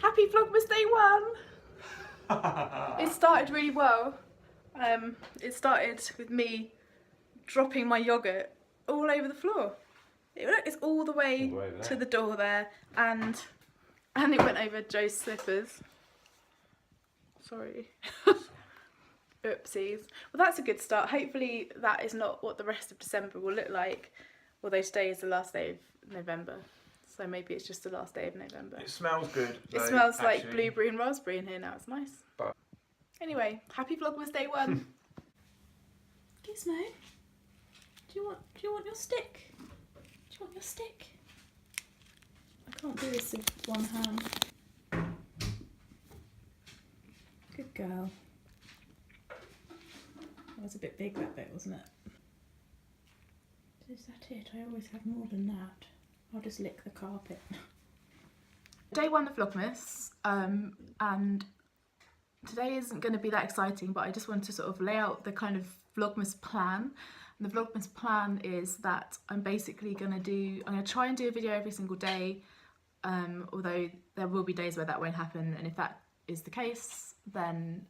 Happy Vlogmas Day 1! It started really well. It started with me dropping my yoghurt all over the floor. It's all the way to the door there, and it went over Joe's slippers. Sorry. Oopsies. Well, that's a good start. Hopefully that is not what the rest of December will look like, although today is the last day of November. So maybe it's just the last day of November. It smells good. It smells like blueberry and raspberry in here now. It's nice. But anyway, happy Vlogmas Day 1. Gizmo, do you want your stick? Do you want your stick? I can't do this with one hand. Good girl. That was a bit big, that bit, wasn't it? Is that it? I always have more than that. I'll just lick the carpet. Day 1 of Vlogmas, and today isn't going to be that exciting, but I just want to sort of lay out the kind of Vlogmas plan. And the Vlogmas plan is that I'm basically going to try and do a video every single day, although there will be days where that won't happen, and if that is the case, then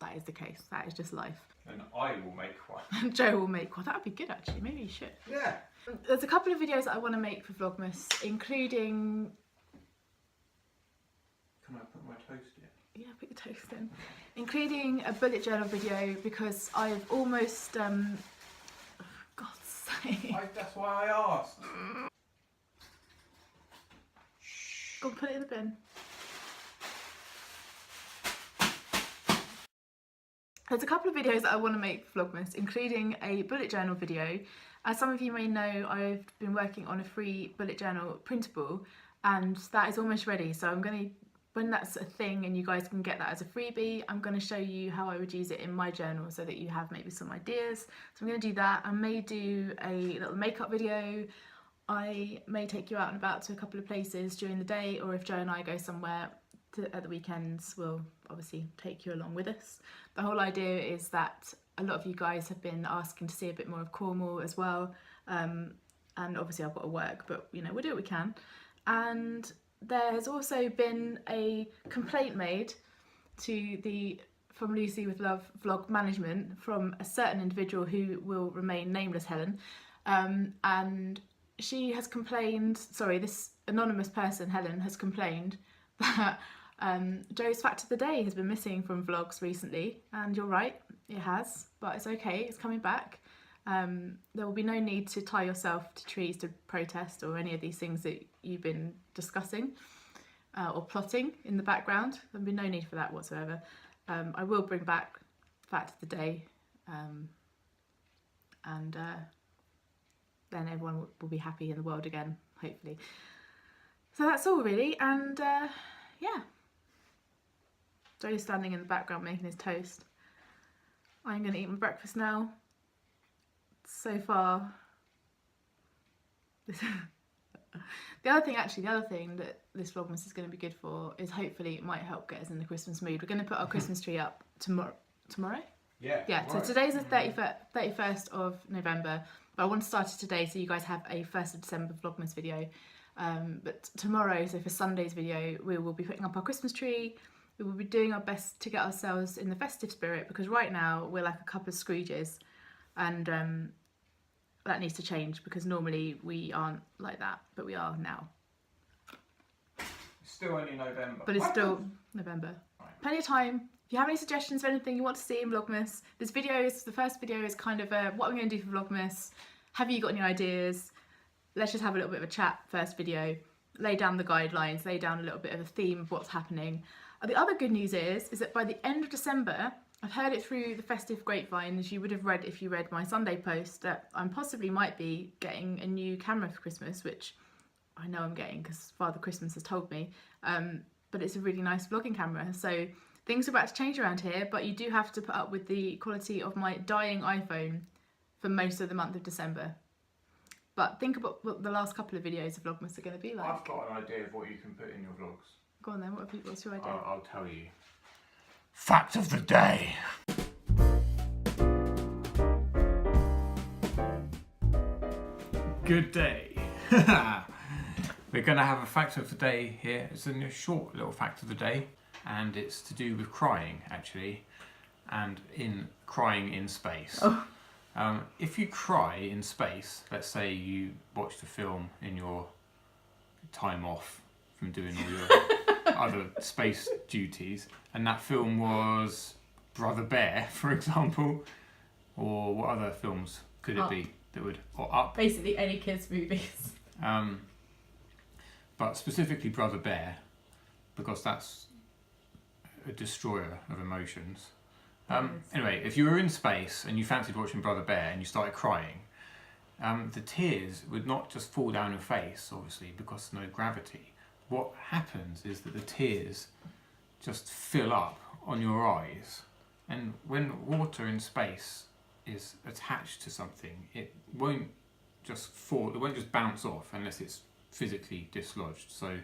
that is the case. That is just life. And I will make one. Joe will make one. That would be good, actually. Maybe you should. Yeah. There's a couple of videos that I want to make for Vlogmas, including... Can I put my toast in? Yeah, put your toast in. Including a bullet journal video, because I've almost... for God's sake. That's why I asked. Go on, put it in the bin. There's a couple of videos that I want to make for Vlogmas, including a bullet journal video. As some of you may know, I've been working on a free bullet journal printable, and that is almost ready. So I'm going to, when that's a thing and you guys can get that as a freebie, I'm going to show you how I would use it in my journal so that you have maybe some ideas. So I'm going to do that. I may do a little makeup video. I may take you out and about to a couple of places during the day, or if Joe and I go somewhere at the weekends, we'll obviously take you along with us. The whole idea is that a lot of you guys have been asking to see a bit more of Cornwall as well, and obviously I've got to work, but you know, we'll do what we can. And there has also been a complaint made to from Lucy with Love vlog management from a certain individual who will remain nameless, Helen, and she has complained, sorry, this anonymous person, Helen, has complained that Joe's fact of the day has been missing from vlogs recently, and you're right, it has, but it's okay, it's coming back. There will be no need to tie yourself to trees to protest or any of these things that you've been discussing or plotting in the background. There'll be no need for that whatsoever. I will bring back fact of the day, and then everyone will be happy in the world again, hopefully. So that's all really, and yeah. Joe's standing in the background making his toast. I'm going to eat my breakfast now. So far, the other thing that this Vlogmas is going to be good for is hopefully it might help get us in the Christmas mood. We're going to put our Christmas tree up tomorrow? Yeah. Yeah, tomorrow. So today's the 31st of November, but I want to start it today so you guys have a 1st of December Vlogmas video. But tomorrow, so for Sunday's video, we will be putting up our Christmas tree. We will be doing our best to get ourselves in the festive spirit, because right now we're like a couple of Scrooges, and that needs to change, because normally we aren't like that, but we are now. It's still only November. But it's still November. Right. Plenty of time. If you have any suggestions for anything you want to see in Vlogmas, the first video is kind of what I'm going to do for Vlogmas. Have you got any ideas? Let's just have a little bit of a chat, first video, lay down the guidelines, lay down a little bit of a theme of what's happening. The other good news is that by the end of December, I've heard it through the festive grapevine, as you would have read if you read my Sunday post, that I possibly might be getting a new camera for Christmas, which I know I'm getting because Father Christmas has told me, but it's a really nice vlogging camera. So things are about to change around here, but you do have to put up with the quality of my dying iPhone for most of the month of December. But think about what the last couple of videos of Vlogmas are going to be like. I've got an idea of what you can put in your vlogs. Go on then, what's your idea? I'll tell you. Fact of the day. Good day. We're going to have a fact of the day here. It's a short little fact of the day, and it's to do with crying, actually, and crying in space. Oh. If you cry in space, let's say you watched a film in your time off from doing all your other space duties, and that film was Brother Bear, for example, or what other films could it be that would, or Up? Basically any kids' movies. But specifically Brother Bear, because that's a destroyer of emotions. Anyway, if you were in space and you fancied watching Brother Bear and you started crying, the tears would not just fall down your face, obviously, because no gravity. What happens is that the tears just fill up on your eyes. And when water in space is attached to something, it won't just fall, it won't just bounce off unless it's physically dislodged. So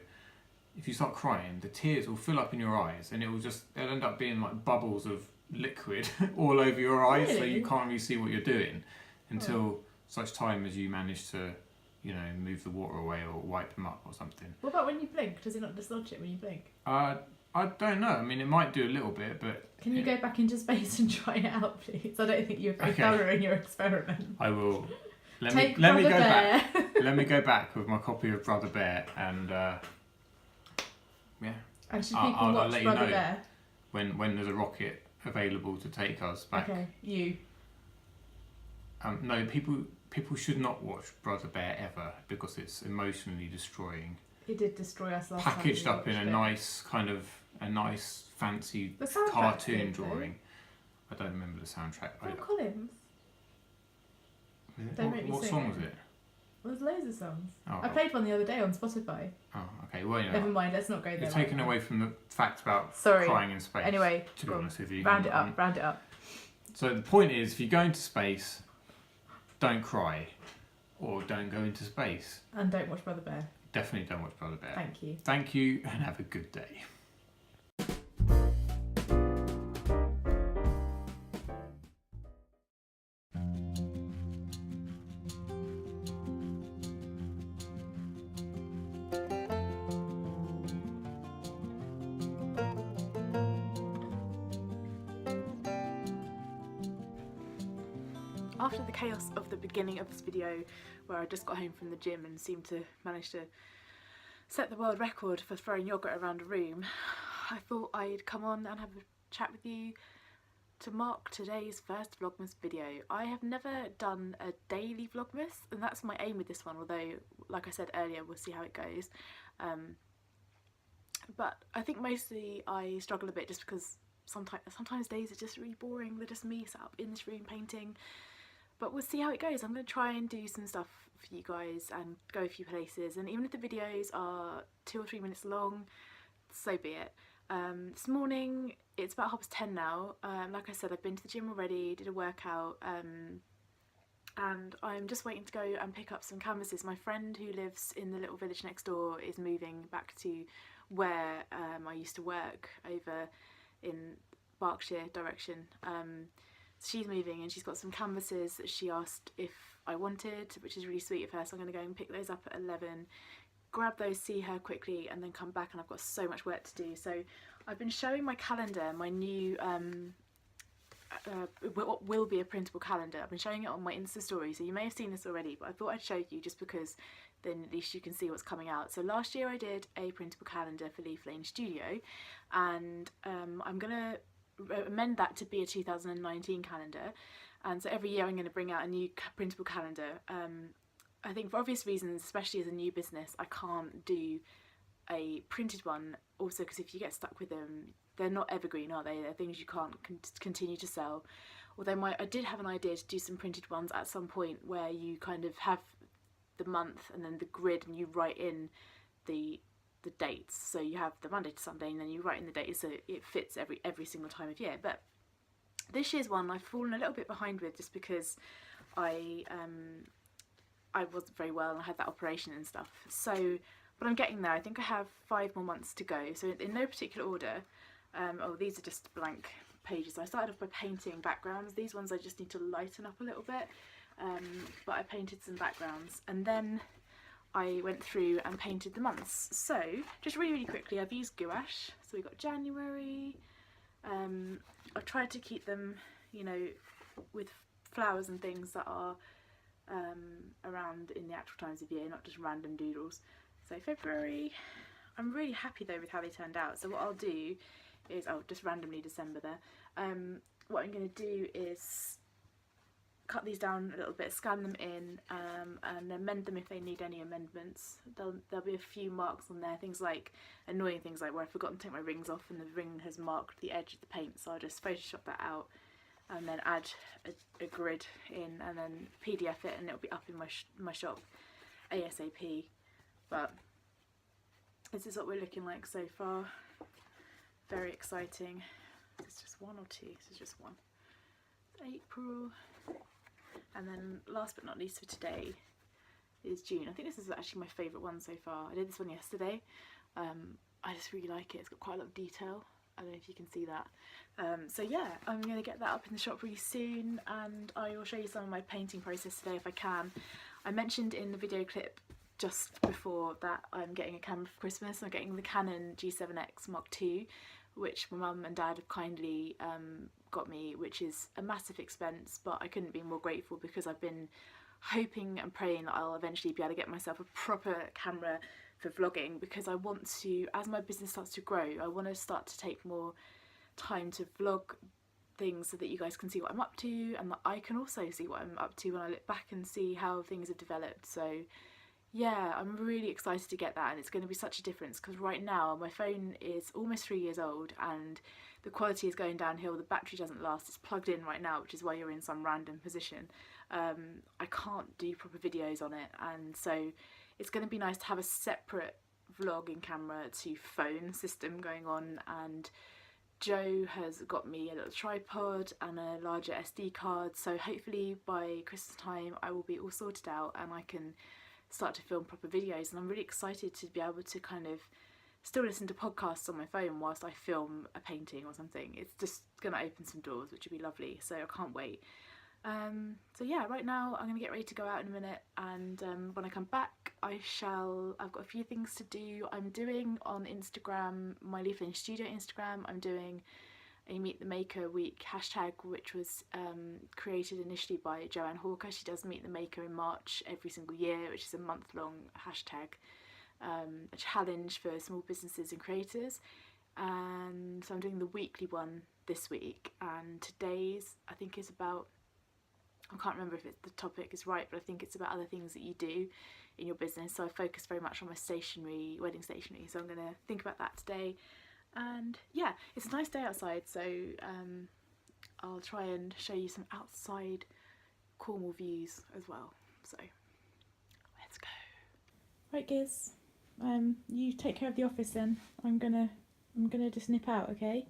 if you start crying, the tears will fill up in your eyes, and they'll end up being like bubbles of liquid all over your eyes. Really? So you can't really see what you're doing until such time as you manage to, you know, move the water away or wipe them up or something. What about when you blink? Does it not dislodge it when you blink? I don't know. I mean, it might do a little bit, but... Can you go back into space and try it out, please? I don't think you're very thorough in your experiment. I will. Let me go back. Let me go back with my copy of Brother Bear, and yeah. And should people watch let Brother you know Bear? when there's a rocket available to take us back. Okay, you. No, people should not watch Brother Bear ever, because it's emotionally destroying. It did destroy us last time. Packaged up in a nice fancy The cartoon drawing. I don't remember the soundtrack. Phil Collins. What song was it? There's loads of songs. Oh, I played one the other day on Spotify. Oh, okay. Well, you know, never mind. Let's not go there. You're taken away from the fact about crying in space. Anyway, to be honest with you, round it up. So the point is, if you go into space, don't cry, or don't go into space. And don't watch Brother Bear. Definitely don't watch Brother Bear. Thank you. Thank you, and have a good day. After the chaos of the beginning of this video, where I just got home from the gym and seemed to manage to set the world record for throwing yogurt around a room, I thought I'd come on and have a chat with you to mark today's first Vlogmas video. I have never done a daily Vlogmas, and that's my aim with this one, although, like I said earlier, we'll see how it goes. But I think mostly I struggle a bit just because sometimes days are just really boring. They're just me sat up in this room painting. But we'll see how it goes. I'm going to try and do some stuff for you guys and go a few places, and even if the videos are 2 or 3 minutes long, so be it. This morning, it's about 10:30 now. Like I said, I've been to the gym already, did a workout, and I'm just waiting to go and pick up some canvases. My friend who lives in the little village next door is moving back to where I used to work over in Berkshire direction. She's moving and she's got some canvases that she asked if I wanted, which is really sweet of her, so I'm going to go and pick those up at 11, grab those, see her quickly, and then come back, and I've got so much work to do. So I've been showing my calendar, my new what will be a printable calendar. I've been showing it on my Insta story, so you may have seen this already, but I thought I'd show you just because then at least you can see what's coming out. So last year I did a printable calendar for Leaf Lane Studio, and I'm going to amend that to be a 2019 calendar, and so every year I'm going to bring out a new printable calendar. I think for obvious reasons, especially as a new business, I can't do a printed one, also because if you get stuck with them, they're not evergreen, are they? They're things you can't continue to sell. Although I did have an idea to do some printed ones at some point where you kind of have the month and then the grid, and you write in the dates. So you have the Monday to Sunday, and then you write in the dates so it fits every single time of year. But this year's one I've fallen a little bit behind with, just because I wasn't very well and I had that operation and stuff. So, but I'm getting there. I think I have 5 more months to go. So in no particular order. These are just blank pages. I started off by painting backgrounds. These ones I just need to lighten up a little bit. But I painted some backgrounds, and then I went through and painted the months. So just really quickly, I've used gouache. So we've got January. I've tried to keep them, you know, with flowers and things that are around in the actual times of year, not just random doodles. So February. I'm really happy though with how they turned out. So what I'll do is, oh, just randomly December there. What I'm going to do is cut these down a little bit, scan them in, and amend them if they need any amendments. There'll be a few marks on there, things like annoying things like where I've forgotten to take my rings off and the ring has marked the edge of the paint, so I'll just Photoshop that out and then add a grid in and then PDF it, and it'll be up in my shop ASAP. But this is what we're looking like so far. Very exciting. Is this just one or two? This is just one. April. And then last but not least for today is June. I think this is actually my favourite one so far. I did this one yesterday. I just really like it. It's got quite a lot of detail. I don't know if you can see that. So yeah, I'm going to get that up in the shop really soon, and I will show you some of my painting process today if I can. I mentioned in the video clip just before that I'm getting a camera for Christmas. I'm getting the Canon G7X Mark II, which my mum and dad have kindly got me, which is a massive expense, but I couldn't be more grateful because I've been hoping and praying that I'll eventually be able to get myself a proper camera for vlogging, because I want to, as my business starts to grow, I want to start to take more time to vlog things so that you guys can see what I'm up to, and that I can also see what I'm up to when I look back and see how things have developed. So yeah, I'm really excited to get that, and it's going to be such a difference because right now my phone is almost 3 years old and the quality is going downhill. The battery doesn't last. It's plugged in right now, which is why you're in some random position. I can't do proper videos on it, and so it's going to be nice to have a separate vlogging camera to phone system going on. And Joe has got me a little tripod and a larger SD card, so hopefully by Christmas time I will be all sorted out and I can start to film proper videos. And I'm really excited to be able to kind of still listen to podcasts on my phone whilst I film a painting or something. It's just going to open some doors, which would be lovely, so I can't wait. So yeah, right now I'm going to get ready to go out in a minute, and when I come back I've got a few things to do. I'm doing on Instagram, my Leaf Lane Studio Instagram, I'm doing a Meet the Maker week hashtag, which was created initially by Joanne Hawker. She does Meet the Maker in March every single year, which is a month-long hashtag, a challenge for small businesses and creators. And so I'm doing the weekly one this week, and today's I think is about, I can't remember if the topic is right, but I think it's about other things that you do in your business. So I focus very much on my stationery, wedding stationery, so I'm going to think about that today. And yeah, it's a nice day outside, so I'll try and show you some outside Cornwall views as well. So let's go. Right, Giz, you take care of the office then. I'm gonna just nip out, okay?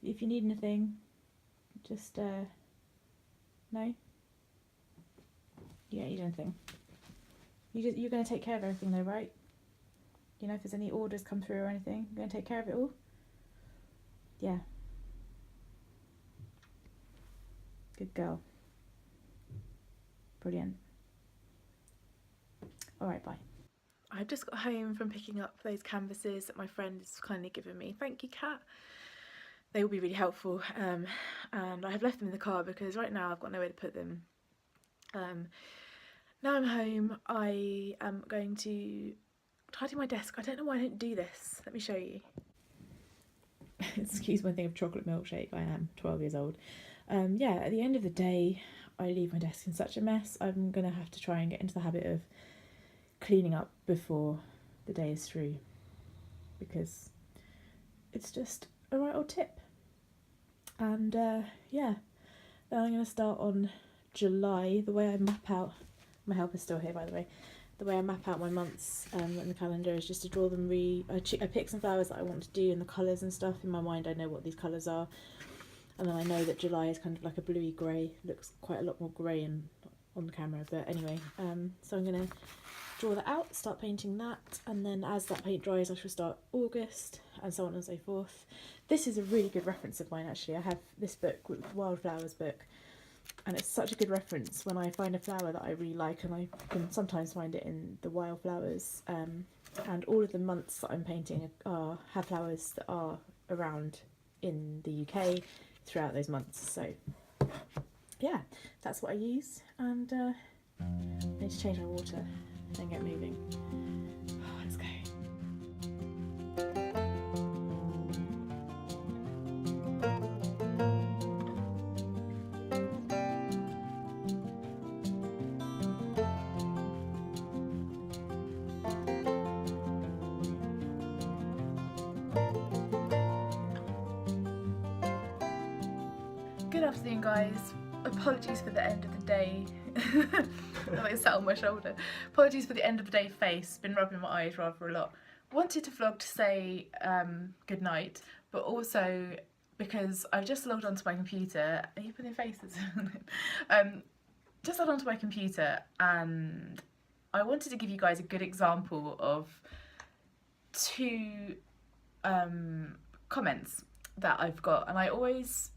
If you need anything, just no? You don't need anything. You're gonna take care of everything though, right? You know, if there's any orders come through or anything, you're gonna take care of it all? Yeah. Good girl. Brilliant. Alright, bye. I've just got home from picking up those canvases that my friend has kindly given me. Thank you, Kat. They will be really helpful, and I have left them in the car because right now I've got nowhere to put them. Now I'm home, I am going to tidy my desk. I don't know why I didn't do this. Let me show you. Excuse my thing of chocolate milkshake. I am 12 years old. Yeah, at the end of the day, I leave my desk in such a mess. I'm going to have to try and get into the habit of cleaning up before the day is through, because it's just a right old tip. And yeah, then I'm going to start on July. The way I map out, my helper's still here by the way, the way I map out my months in the calendar is just to draw them I pick some flowers that I want to do and the colours and stuff. In my mind I know what these colours are, and then I know that July is kind of like a bluey grey, looks quite a lot more grey on the camera, but anyway, so I'm going to draw that out, start painting that, and then as that paint dries I shall start August, and so on and so forth. This is a really good reference of mine actually. I have this book, Wildflowers book, And it's such a good reference when I find a flower that I really like, and I can sometimes find it in the wildflowers. And all of the months that I'm painting have flowers that are around in the UK throughout those months. So yeah, that's what I use, and I need to change my water and get moving. Oh, let's go. Good afternoon, guys. Apologies for the end of the day. Like sat on my shoulder. Apologies for the end of the day face. Been rubbing my eyes rather a lot. Wanted to vlog to say good night, but also because I've just logged onto my computer. Are you putting faces? Just logged onto my computer, and I wanted to give you guys a good example of two comments that I've got, and I always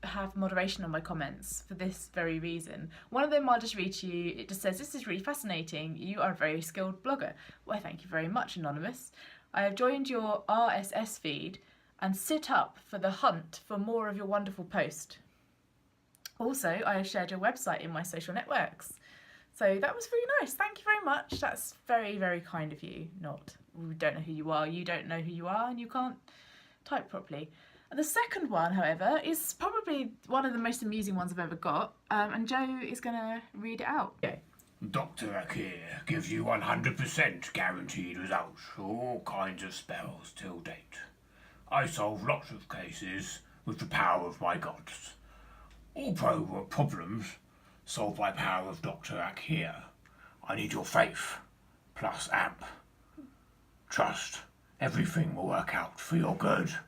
have moderation on my comments for this very reason. One of them I'll just read to you. It just says, "This is really fascinating. You are a very skilled blogger." Well, thank you very much, Anonymous. "I have joined your RSS feed and sit up for the hunt for more of your wonderful post. Also, I have shared your website in my social networks." So that was really nice. Thank you very much. That's very, very kind of you. We don't know who you are. You don't know who you are, and you can't type properly. The second one, however, is probably one of the most amusing ones I've ever got, and Joe is going to read it out. Okay. Dr. Akir gives you 100% guaranteed results for all kinds of spells till date. I solve lots of cases with the power of my gods. All problems solved by power of Dr. Akir. I need your faith, plus amp. Trust, everything will work out for your good.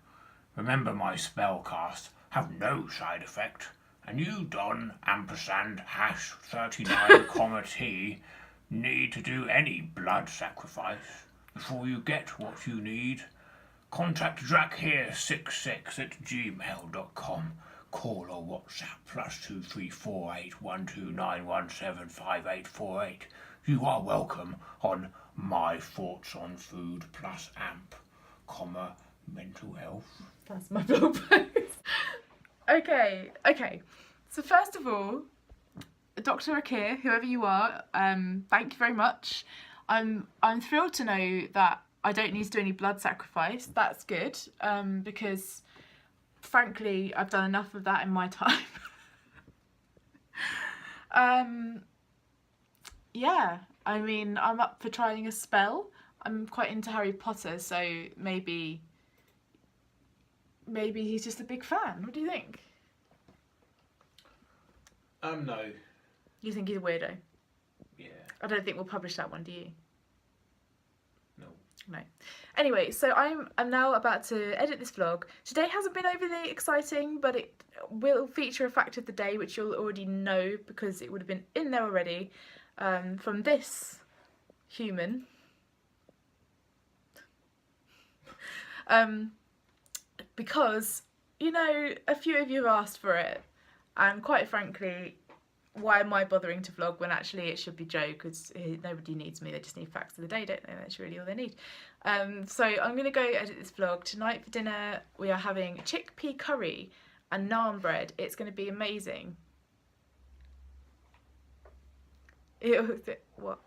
Remember, my spellcasts have no side effect, and you, Don ampersand hash 39 comma T, need to do any blood sacrifice before you get what you need. Contact drakhere66@gmail.com. Call or WhatsApp +2348129175848. You are welcome on My Thoughts on Food plus amp, comma, mental health. That's my blog post. Okay. So first of all, Dr. Akir, whoever you are, thank you very much. I'm thrilled to know that I don't need to do any blood sacrifice. That's good, because frankly, I've done enough of that in my time. Yeah, I mean, I'm up for trying a spell. I'm quite into Harry Potter, so maybe he's just a big fan. What do you think? No. You think he's a weirdo? Yeah. I don't think we'll publish that one, do you? No. Anyway, so I'm now about to edit this vlog. Today hasn't been overly exciting, but it will feature a fact of the day, which you'll already know because it would have been in there already, from this human. Because, you know, a few of you have asked for it, and quite frankly, why am I bothering to vlog when actually it should be Joe, because nobody needs me, they just need facts of the day, don't they? That's really all they need. So I'm going to go edit this vlog. Tonight for dinner we are having chickpea curry and naan bread. It's going to be amazing. What?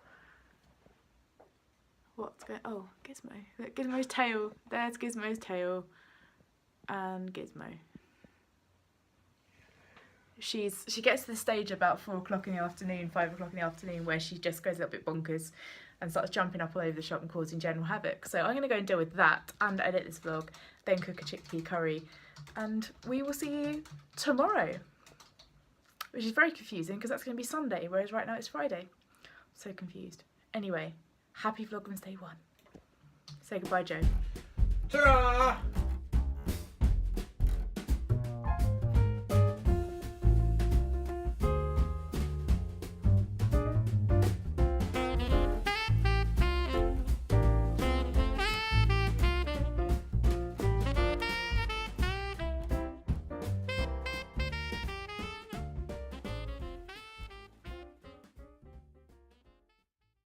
What's going? Oh, Gizmo. Look, Gizmo's tail. There's Gizmo's tail. And Gizmo. She gets to the stage about 4 o'clock in the afternoon, 5 o'clock in the afternoon, where she just goes a little bit bonkers and starts jumping up all over the shop and causing general havoc. So I'm going to go and deal with that and edit this vlog, then cook a chickpea curry, and we will see you tomorrow. Which is very confusing because that's going to be Sunday, whereas right now it's Friday. I'm so confused. Anyway, happy Vlogmas Day 1. Say goodbye, Joe. Ta-ra!